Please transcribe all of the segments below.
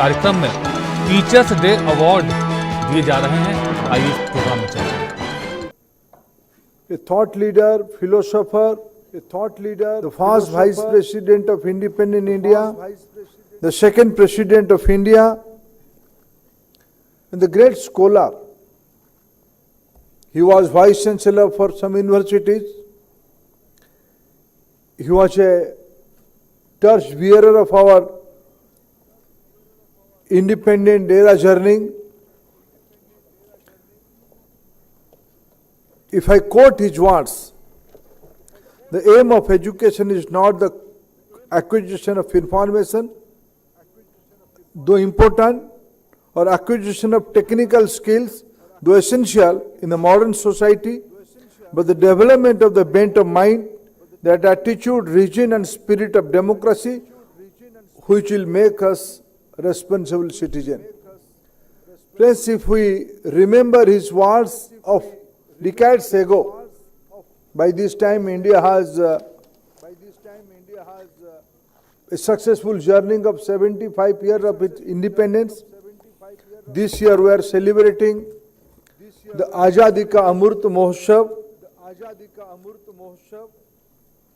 कार्यक्रम में teachers day award दिए जा रहे हैं। आइए इस प्रोग्राम में चलते हैं। A thought leader, philosopher, the first vice president of independent India, the second president of India, and the great scholar. He was vice chancellor for some universities. He was a torch bearer of our independent era journey. If I quote his words, the aim of education is not the acquisition of information, though important, or acquisition of technical skills, though essential in the modern society, but the development of the bent of mind, that attitude, region and spirit of democracy, which will make us responsible citizens. Friends, if we remember his words of decades ago, by this time India has a successful journey of 75 years of its independence. This year we are celebrating the Azadi Ka Amrit Mahotsav.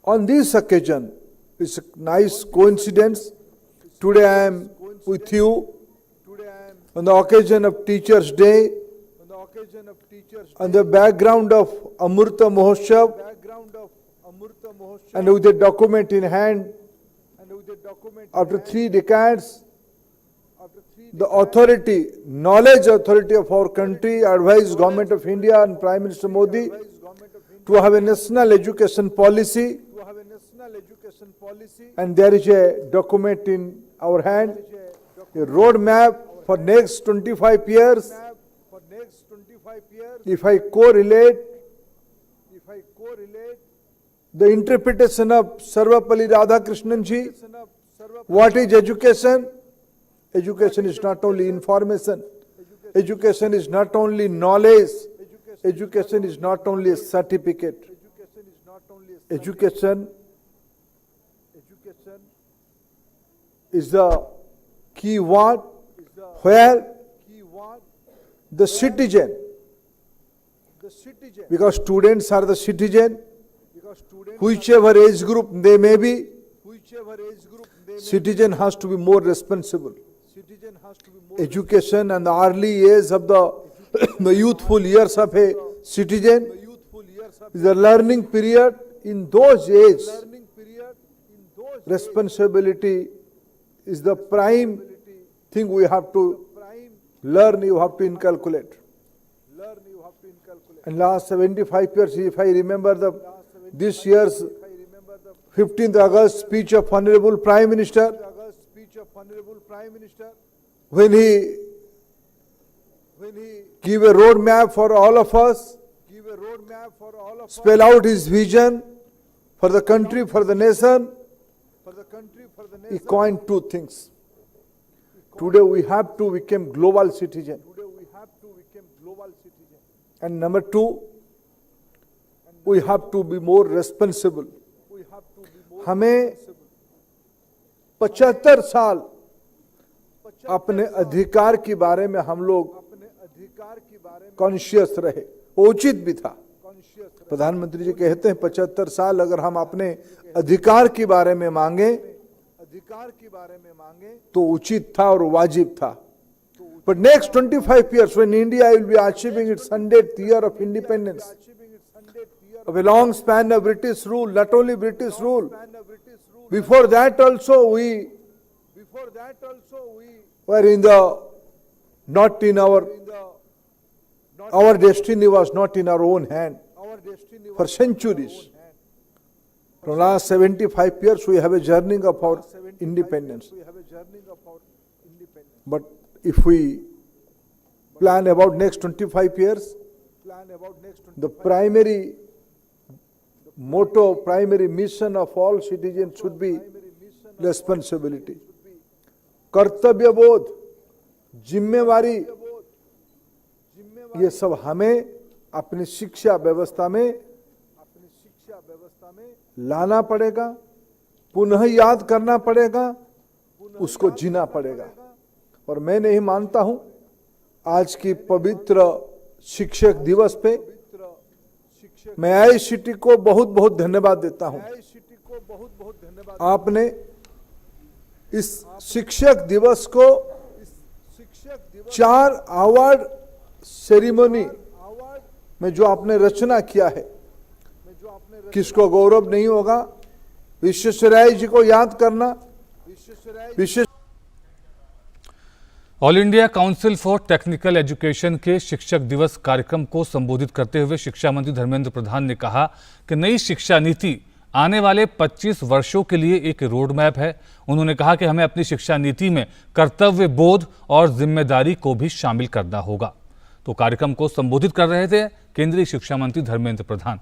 On this occasion, it's a nice coincidence. Today I am with you on the occasion of Teachers' Day, on the background of Amrita Mahotsav, and with a document in hand. After 3 decades, the authority, knowledge authority of our country advised Government of India and Prime Minister Modi to have a national education policy, and there is a document in our hand, a roadmap for next 25 years. If I correlate the interpretation of Sarvapalli Radhakrishnan ji, what is education? Education is not only information, education is not only knowledge, education is not only a certificate. Education is the key word where the citizen, because students are the citizen, whichever age group they may be, citizen has to be more responsible. Education and the early years of the youthful years of a citizen is a learning period. In those ages, responsibility is the prime thing we have to learn, you have to inculcate. And last 75 years, if I remember this year's 15th August speech of Honorable Prime Minister, when he gave a roadmap for all of us, spell out his vision for the country, for the nation, he coined 2 things. Today we have to become global citizen. And number 2, we have to be more responsible. हमें 75 साल अपने अधिकार के बारे में हम लोग conscious रहे, उचित भी था। प्रधानमंत्री जी कहते हैं 75 साल अगर हम अपने अधिकार के बारे में मांगे तो उचित था और वाजिब था। But next 25 years, when India will be achieving its 100th year of independence, of a long span of British rule, not only British rule, before that also we were in the, not in our destiny was not in our own hand. For centuries, from last 75 years, we have a journey of our independence. But if we plan about next 25 years, the primary motto, primary mission of all citizens should be responsibility. कर्तव्य बोध, जिम्मेवारी, ये सब हमें अपनी शिक्षा व्यवस्था में लाना पड़ेगा, पुनः याद करना पड़ेगा, उसको जीना पड़ेगा। और मैं नहीं मानता हूं आज की पवित्र शिक्षक दिवस पे मैं आईसीटी को बहुत बहुत धन्यवाद देता हूं। आपने इस शिक्षक दिवस को 4 अवार्ड सेरेमनी में जो आपने रचना किया है, किसको गौरव नहीं होगा विश्वेश्वरैया जी को याद करना। All India council for technical education के शिक्षक दिवस कार्यक्रम को संबोधित करते हुए शिक्षा मंत्री धर्मेंद्र प्रधान ने कहा कि नई शिक्षा नीति आने वाले 25 वर्षों के लिए एक रोड मैप है। उन्होंने कहा कि हमें अपनी शिक्षा नीति में कर्तव्य बोध और जिम्मेदारी को भी शामिल करना होगा। तो कार्यक्रम को संबोधित कर रहे थे केंद्रीय शिक्षा मंत्री धर्मेंद्र प्रधान।